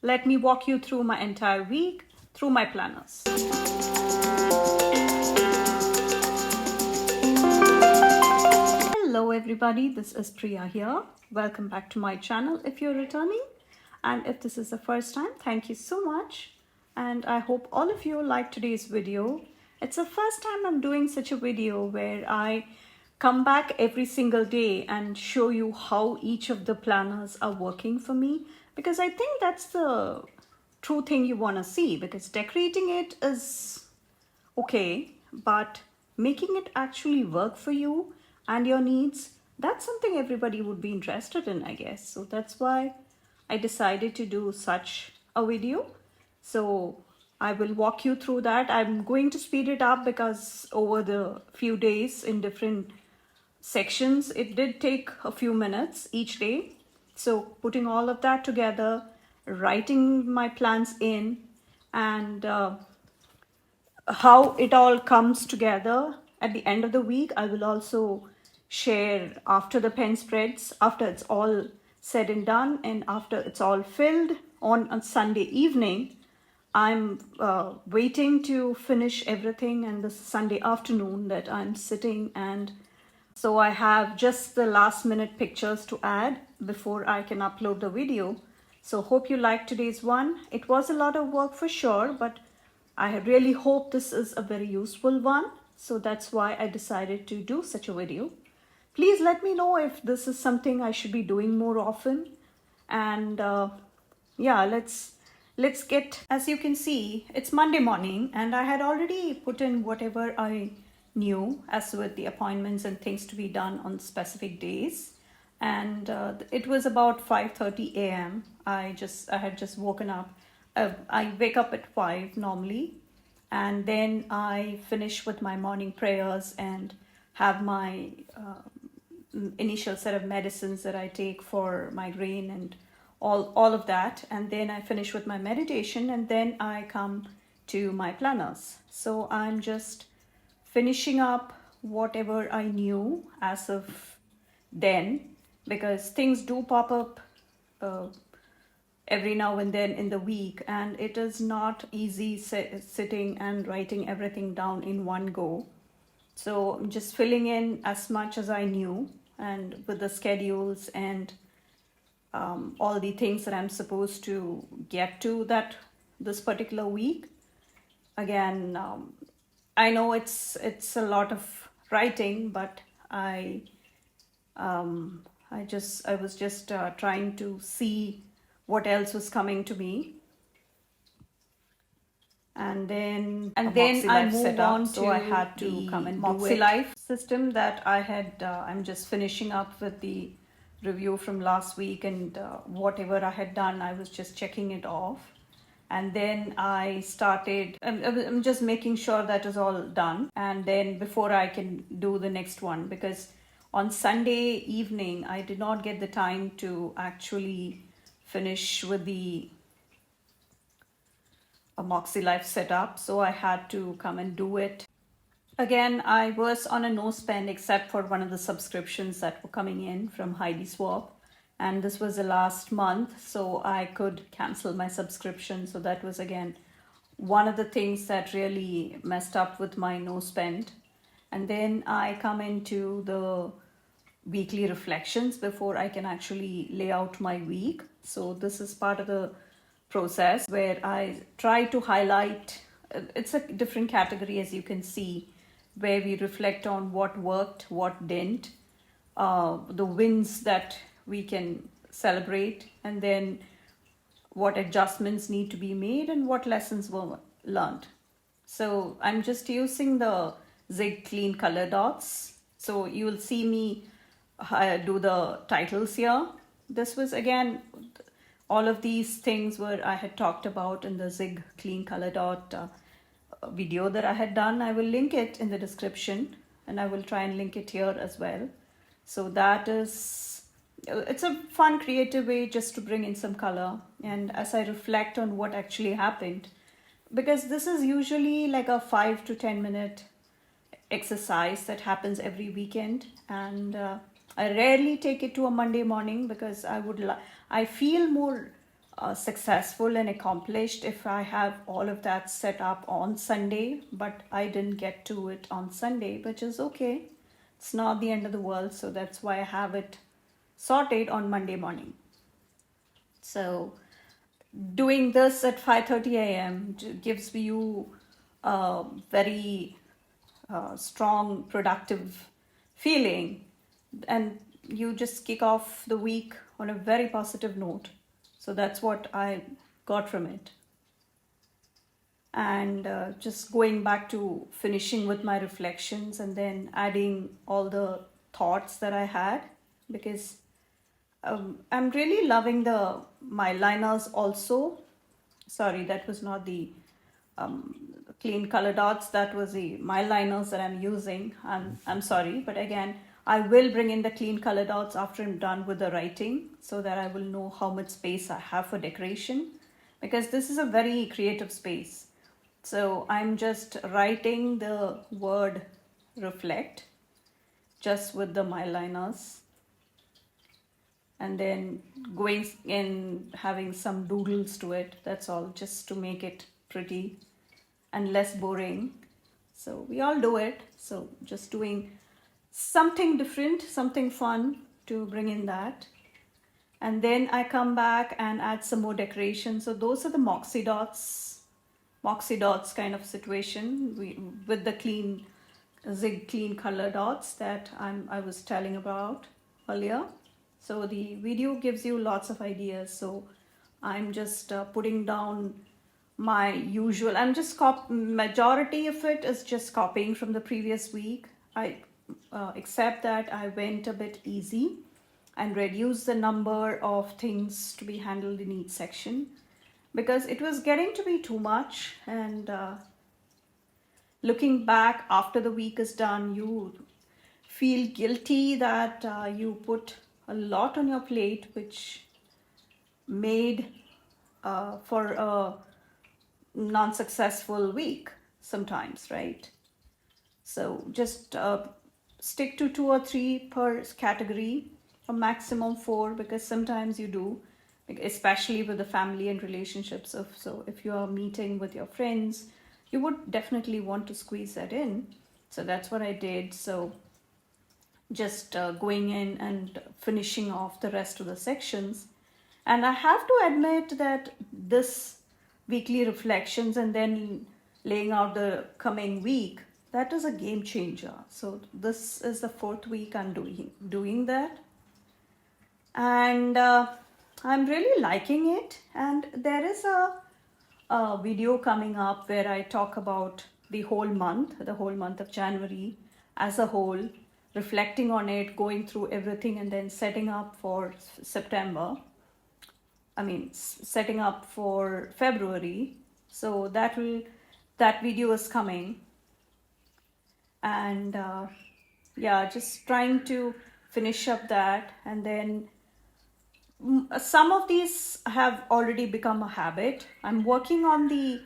let me walk you through my entire week through my planners. Hello everybody, this is Priya here. Welcome back to my channel if you're returning, and if this is the first time, thank you so much, and I hope all of you like today's video. It's the first time I'm doing such a video where I come back every single day and show you how each of the planners are working for me, because I think that's the true thing you want to see, because decorating it is okay, but making it actually work for you and your needs, that's something everybody would be interested in, I guess. So that's why I decided to do such a video. So I will walk you through that. I'm going to speed it up because over the few days in different sections, it did take a few minutes each day. So putting all of that together, writing my plans in, and how it all comes together at the end of the week, I will also share after the pen spreads, after it's all said and done, and after it's all filled on Sunday evening. I'm waiting to finish everything, and this Sunday afternoon that I'm sitting, and so I have just the last minute pictures to add before I can upload the video. So hope you liked today's one. It was a lot of work for sure, but I really hope this is a very useful one. So that's why I decided to do such a video. Please let me know if this is something I should be doing more often. And yeah, let's get, as you can see, it's Monday morning, and I had already put in whatever I knew as with the appointments and things to be done on specific days. And it was about 5:30 a.m. I had just woken up. I wake up at 5 normally, and then I finish with my morning prayers and have my initial set of medicines that I take for migraine and all of that, and then I finish with my meditation, and then I come to my planners. So I'm just finishing up whatever I knew as of then, because things do pop up every now and then in the week, and it is not easy sitting and writing everything down in one go. So I'm just filling in as much as I knew, and with the schedules and all the things that I'm supposed to get to this particular week. Again, I know it's a lot of writing, but I was just trying to see what else was coming to me, and then I move on to I had to come and Moxie Life system that I had. I'm just finishing up with the review from last week, and whatever I had done, I was just checking it off. And then I started, I'm just making sure that is all done, and then before I can do the next one, because on Sunday evening I did not get the time to actually finish with the Moxie Life setup, so I had to come and do it. Again, I was on a no spend except for one of the subscriptions that were coming in from Heidi Swap, and this was the last month, so I could cancel my subscription. So that was again one of the things that really messed up with my no spend. And then I come into the weekly reflections before I can actually lay out my week. So this is part of the process where I try to highlight, it's a different category as you can see, where we reflect on what worked, what didn't, the wins that we can celebrate, and then what adjustments need to be made and what lessons were learned. So I'm just using the Zig Clean color dots. So you will see me do the titles here. This was again, all of these things were I had talked about in the Zig Clean color dot video that I had done. I will link it in the description, and I will try and link it here as well. So that is, it's a fun creative way just to bring in some color, and as I reflect on what actually happened, because this is usually like a 5 to 10 minute exercise that happens every weekend, and I rarely take it to a Monday morning because I feel more successful and accomplished if I have all of that set up on Sunday, but I didn't get to it on Sunday, which is okay. It's not the end of the world, so that's why I have it sorted on Monday morning. So doing this at 5:30 a.m. gives you a very strong, productive feeling, and you just kick off the week on a very positive note. So that's what I got from it. And just going back to finishing with my reflections and then adding all the thoughts that I had, because I'm really loving my liners also. Sorry, that was not the clean color dots. That was the my liners that I'm using. I'm sorry, but again, I will bring in the clean color dots after I'm done with the writing, so that I will know how much space I have for decoration, because this is a very creative space. So I'm just writing the word reflect just with the my liners, and then going in having some doodles to it. That's all, just to make it pretty and less boring. So we all do it. So just doing something different, something fun to bring in that. And then I come back and add some more decoration. So those are the moxie dots kind of situation with the clean zig clean color dots that I was telling about earlier. So the video gives you lots of ideas. So I'm just putting down my usual. I'm just majority of it is just copying from the previous week. I except that I went a bit easy and reduced the number of things to be handled in each section, because it was getting to be too much. And looking back after the week is done, you feel guilty that you put a lot on your plate, which made for a non-successful week sometimes, right? So just stick to 2 or 3 per category, a maximum 4, because sometimes you do, especially with the family and relationships. So if you are meeting with your friends, you would definitely want to squeeze that in. So that's what I did. So just going in and finishing off the rest of the sections. And I have to admit that this weekly reflections and then laying out the coming week, that is a game changer. So this is the 4th week I'm doing that, and I'm really liking it. And there is a video coming up where I talk about the whole month of January as a whole, reflecting on it, going through everything, and then setting up for September. Setting up for February. So that video is coming. And yeah, just trying to finish up that. And then some of these have already become a habit. I'm working on the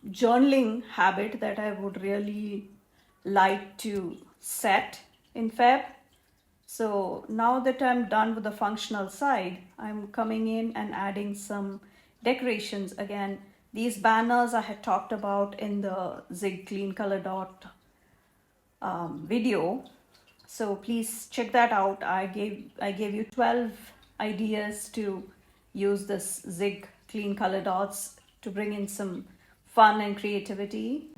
journaling habit that I would really like to set in Feb. So now that I'm done with the functional side, I'm coming in and adding some decorations. Again, these banners I had talked about in the Zig Clean Color Dot video. So please check that out. I gave you 12 ideas to use this Zig Clean Color Dots to bring in some fun and creativity.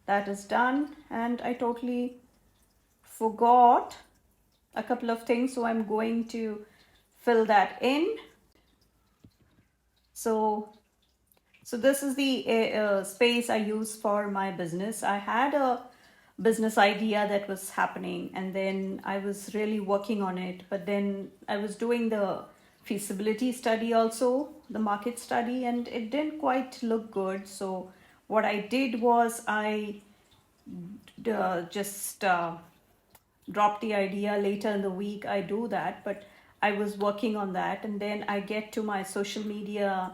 That is done, and I totally forgot a couple of things, so I'm going to fill that in. So this is the space I use for my business. I had a business idea that was happening, and then I was really working on it, but then I was doing the feasibility study also, the market study, and it didn't quite look good. So what I did was I just drop the idea. Later in the week I do that, but I was working on that, and then I get to my social media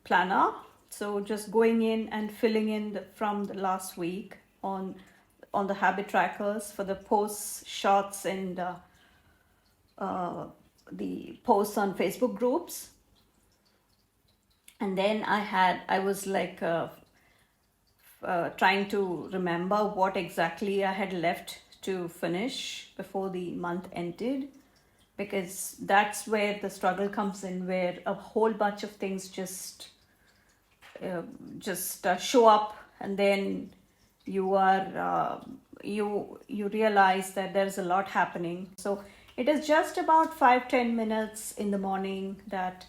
planner. So just going in and filling in from the last week on the habit trackers for the posts, shots, and the posts on Facebook groups. And then I was like trying to remember what exactly I had left to finish before the month ended, because that's where the struggle comes in, where a whole bunch of things just show up, and then you are you realize that there's a lot happening. So it is just about 5-10 minutes in the morning that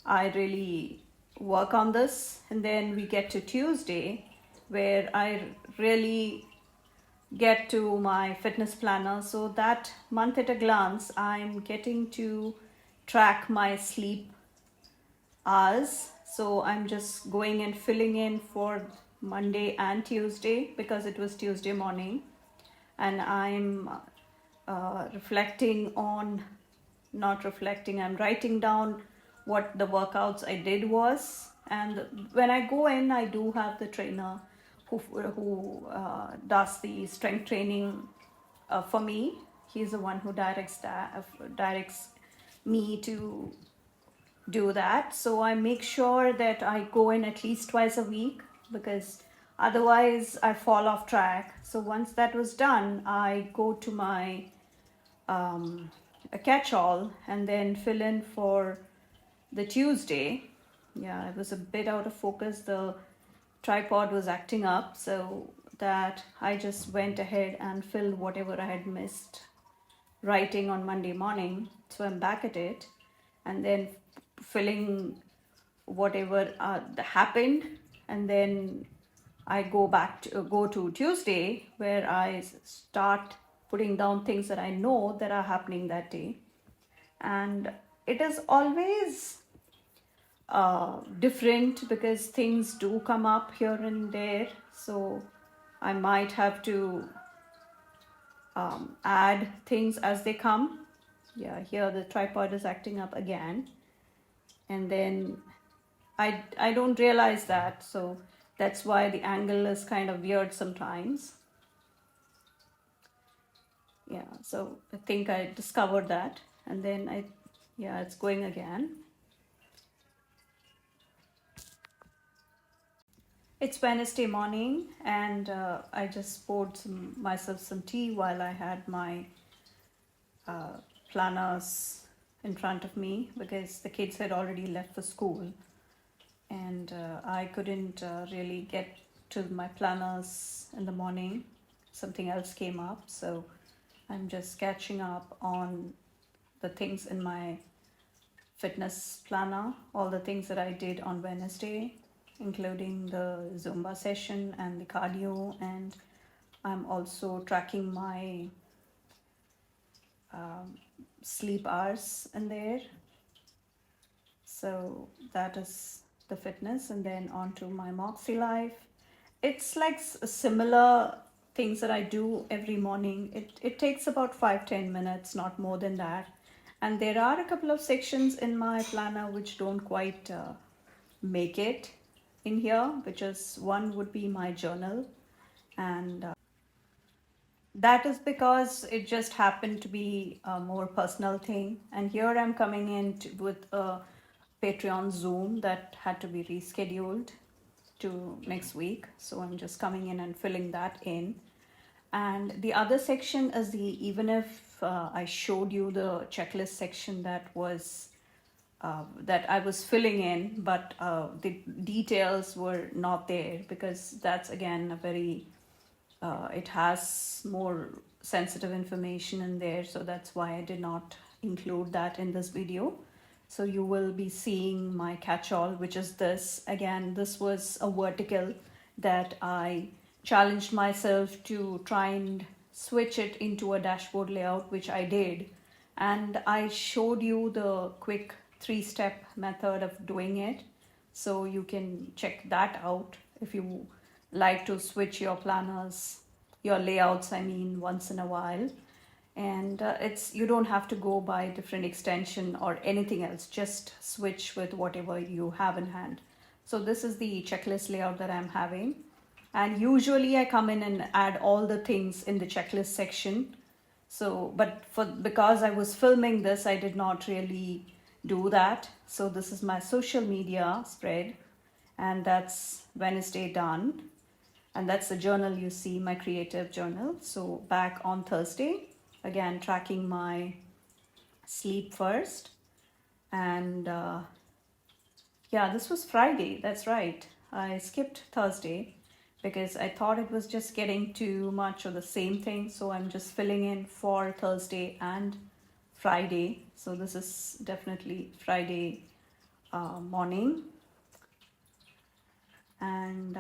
I really work on this, and then we get to Tuesday, where I really get to my fitness planner. So that month at a glance, I'm getting to track my sleep hours. So I'm just going and filling in for Monday and Tuesday, because it was Tuesday morning, and I'm reflecting on, not reflecting, I'm writing down what the workouts I did was. And when I go in, I do have the trainer who does the strength training for me. He's the one who directs me to do that. So I make sure that I go in at least twice a week, because otherwise I fall off track. So once that was done, I go to my a catch-all and then fill in for the Tuesday. Yeah, I was a bit out of focus. The tripod was acting up, so that I just went ahead and filled whatever I had missed writing on Monday morning. So I'm back at it, and then filling whatever happened, and then I go to Tuesday, where I start putting down things that I know that are happening that day. And it is always different, because things do come up here and there. So I might have to add things as they come. Yeah, here the tripod is acting up again, and then I don't realize that, so that's why the angle is kind of weird sometimes. Yeah, so I think I discovered that, and then yeah, it's going again. It's Wednesday morning, and I just poured myself some tea while I had my planners in front of me, because the kids had already left for school, and I couldn't really get to my planners in the morning. Something else came up, so I'm just catching up on the things in my fitness planner, all the things that I did on Wednesday, including the Zumba session and the cardio, and I'm also tracking my sleep hours in there. So that is the fitness, and then on to my Moxie Life. It's like similar things that I do every morning. It takes about 5-10 minutes, not more than that. And there are a couple of sections in my planner which don't quite make it in here, which is one would be my journal, and that is because it just happened to be a more personal thing. And here I'm coming in with a Patreon Zoom that had to be rescheduled to next week, so I'm just coming in and filling that in. And the other section is even if I showed you the checklist section that I was filling in, but the details were not there, because that's again a very it has more sensitive information in there, so that's why I did not include that in this video. So you will be seeing my catch-all, which is this. Again, this was a vertical that I challenged myself to try and switch it into a dashboard layout, which I did. And I showed you the quick 3-step method of doing it. So you can check that out if you like to switch your planners, your layouts, I mean, once in a while. And you don't have to go by different extension or anything else, just switch with whatever you have in hand. So this is the checklist layout that I'm having, and usually I come in and add all the things in the checklist section, So, but because I was filming this, I did not really do that. So this is my social media spread, and that's Wednesday done. And that's the journal you see, my creative journal. So back on Thursday, again tracking my sleep first. And yeah, this was Friday. That's right. I skipped Thursday because I thought it was just getting too much of the same thing. So I'm just filling in for Thursday and Friday. So this is definitely Friday morning. And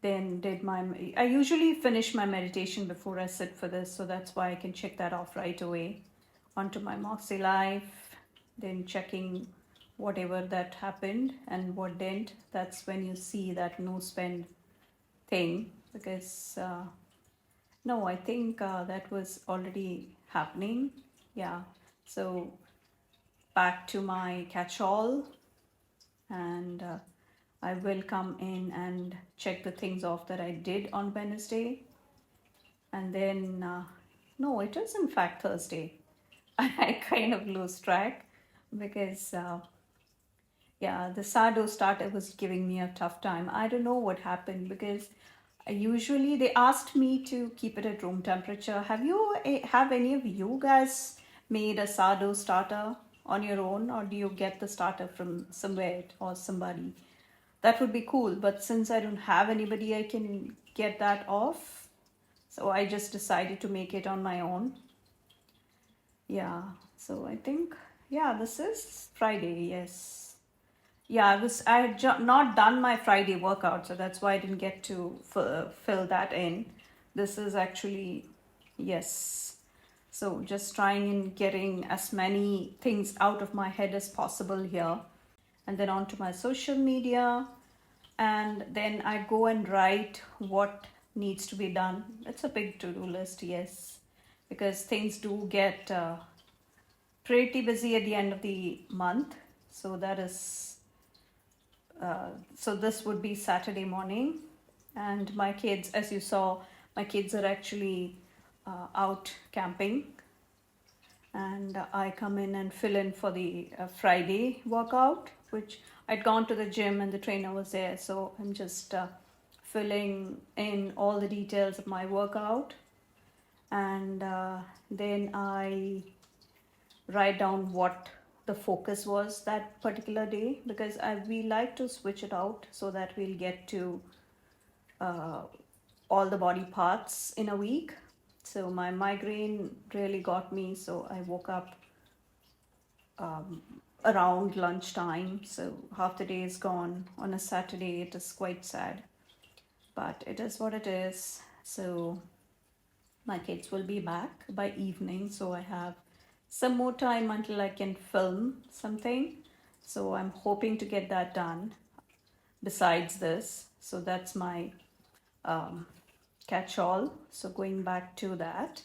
then I usually finish my meditation before I sit for this. So that's why I can check that off right away. Onto my Moxie Life, then checking whatever that happened and what didn't. That's when you see that no spend thing, because no, I think that was already happening. Yeah, so back to my catch-all, and I will come in and check the things off that I did on Wednesday. And then no, it is in fact Thursday. I kind of lose track because yeah, the sourdough starter was giving me a tough time. I don't know what happened, because usually they asked me to keep it at room temperature. Have any of you guys made a sourdough starter on your own, or do you get the starter from somewhere or somebody? That would be cool, but since I don't have anybody I can get that off, so I just decided to make it on my own. Yeah, so I think, yeah, this is Friday, yes. Yeah, I had not done my Friday workout, so that's why I didn't get to fill that in. This is actually, yes. So just trying and getting as many things out of my head as possible here. And then onto my social media. And then I go and write what needs to be done. It's a big to-do list, yes, because things do get pretty busy at the end of the month. So that is so this would be Saturday morning, and my kids, as you saw, my kids are actually out camping, and I come in and fill in for the Friday workout, which I'd gone to the gym and the trainer was there, so I'm just filling in all the details of my workout, and then I write down what the focus was that particular day, because we like to switch it out so that we'll get to uh, all the body parts in a week. So my migraine really got me, so I woke up around lunchtime, so half the day is gone on a Saturday. It is quite sad, but it is what it is. So my kids will be back by evening, so I have some more time until I can film something. So I'm hoping to get that done besides this. So that's my catch-all. So going back to that,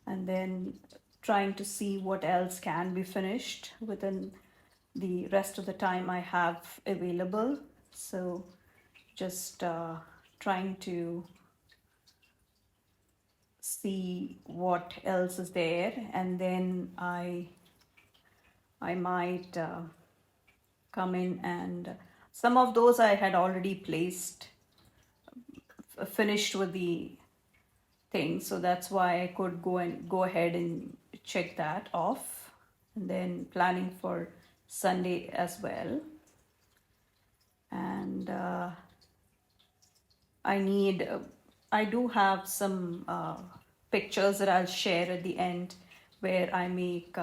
and then trying to see what else can be finished within the rest of the time I have available. So just trying to see what else is there, and then I might come in, and some of those I had already placed, finished with the thing, so that's why I could go ahead and check that off, and then planning for Sunday as well. And I do have some pictures that I'll share at the end, where I make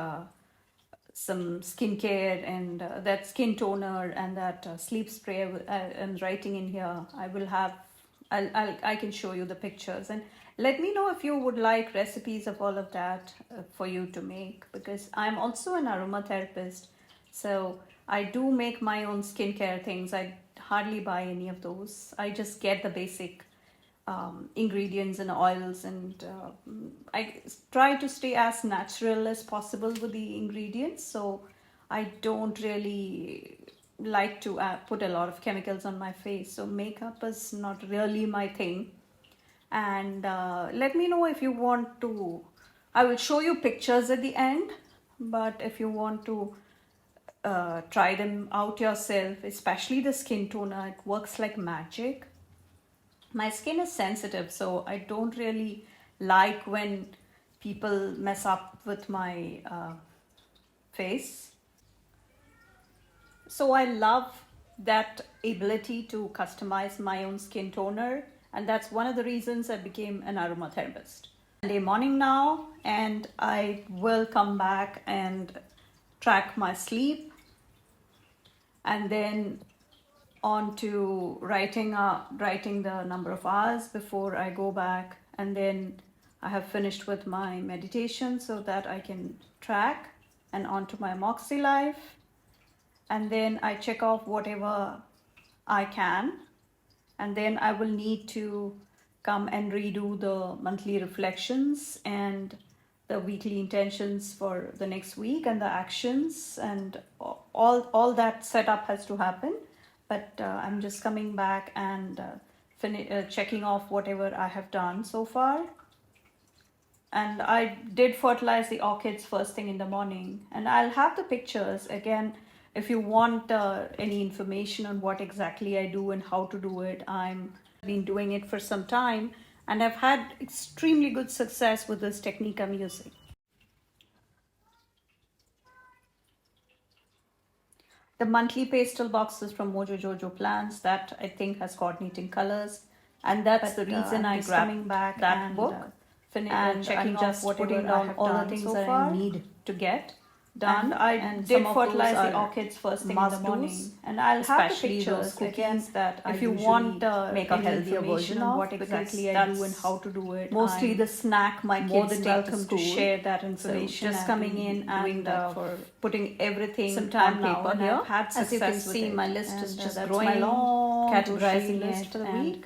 some skincare and that skin toner and that sleep spray I'm writing in here. I can show you the pictures, and let me know if you would like recipes of all of that for you to make, because I'm also an aromatherapist, so I do make my own skincare things. I hardly buy any of those. I just get the basic ingredients and oils, and I try to stay as natural as possible with the ingredients, so I don't really like to put a lot of chemicals on my face. So makeup is not really my thing, And let me know if you want to. I will show you pictures at the end, but if you want to try them out yourself, especially the skin toner, it works like magic. My skin is sensitive, so I don't really like when people mess up with my face. So I love that ability to customize my own skin toner, and that's one of the reasons I became an aromatherapist. Sunday morning now, and I will come back and track my sleep, and then on to writing the number of hours before I go back, and then I have finished with my meditation so that I can track, and on to my Moxie life, and then I check off whatever I can, and then I will need to come and redo the monthly reflections and the weekly intentions for the next week and the actions, and all that setup has to happen. But I'm just coming back and checking off whatever I have done so far. And I did fertilize the orchids first thing in the morning, and I'll have the pictures again if you want any information on what exactly I do and how to do it. I'm been doing it for some time, and I've had extremely good success with this technique I'm using. The monthly pastel boxes from Mojo Jojo Plans, that I think has coordinating colors, and that's the reason I grabbed back that book and checking off whatever down all the things that I need to get done. And I did fertilize the orchids first thing in the morning, and I'll have the pictures again that if you want make a healthier version of what exactly I do and how to do it. Mostly the snack my kids welcome to share that information. So just coming in and for putting everything some time on paper here. As you can see, my list is just growing, categorizing it for the week.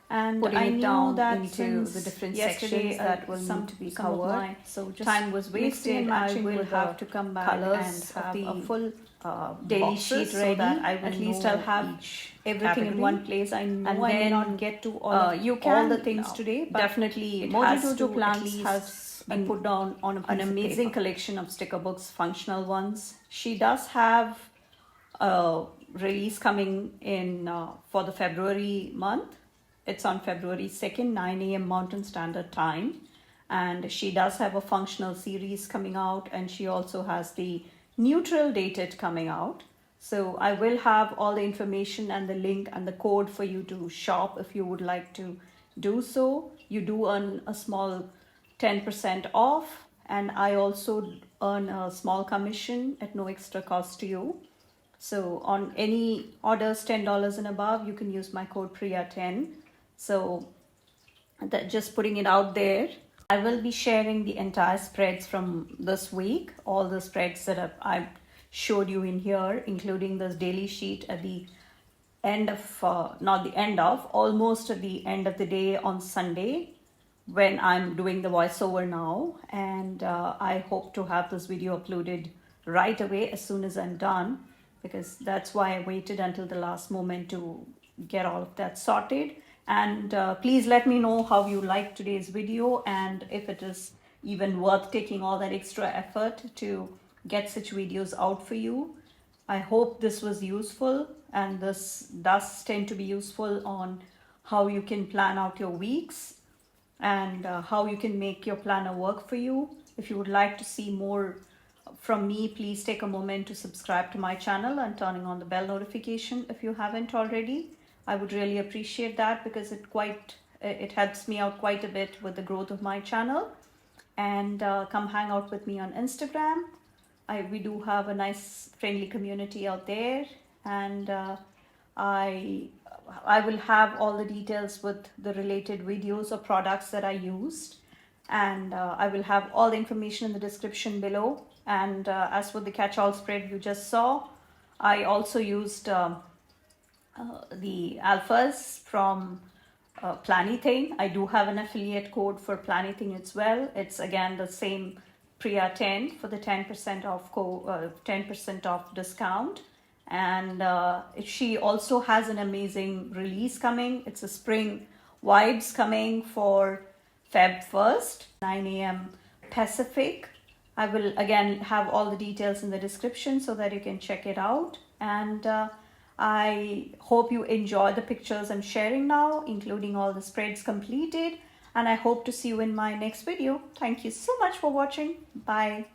And putting it down into the different sections that will need to be covered. So just time was wasted. I will have to come back and have a full daily sheet ready. So that I will at least I'll have everything in one place. I know and I may not get to all the things today, but definitely Mojo Jojo Plans has been put down on an amazing collection of sticker books, functional ones. She does have a release coming in for the February month. It's on February 2nd, 9 a.m. Mountain Standard Time. And she does have a functional series coming out, and she also has the neutral dated coming out. So I will have all the information and the link and the code for you to shop if you would like to do so. You do earn a small 10% off, and I also earn a small commission at no extra cost to you. So on any orders $10 and above, you can use my code Priya10. So that just putting it out there. I will be sharing the entire spreads from this week, all the spreads that I showed you in here, including this daily sheet at the end of, almost at the end of the day on Sunday when I'm doing the voiceover now. And I hope to have this video uploaded right away as soon as I'm done, because that's why I waited until the last moment to get all of that sorted. And please let me know how you like today's video, and if it is even worth taking all that extra effort to get such videos out for you. I hope this was useful, and this does tend to be useful on how you can plan out your weeks and how you can make your planner work for you. If you would like to see more from me, please take a moment to subscribe to my channel and turning on the bell notification if you haven't already. I would really appreciate that, because it helps me out quite a bit with the growth of my channel. And come hang out with me on Instagram. We do have a nice friendly community out there, and I will have all the details with the related videos or products that I used, and I will have all the information in the description below. And as for the catch-all spread you just saw, I also used the alphas from Planything. I do have an affiliate code for Planything as well. It's again the same Priya10 for the 10% off 10% off discount. And she also has an amazing release coming. It's a spring vibes coming for Feb 1st, 9 a.m. Pacific. I will again have all the details in the description so that you can check it out. And I hope you enjoy the pictures I'm sharing now, including all the spreads completed. And I hope to see you in my next video. Thank you so much for watching. Bye.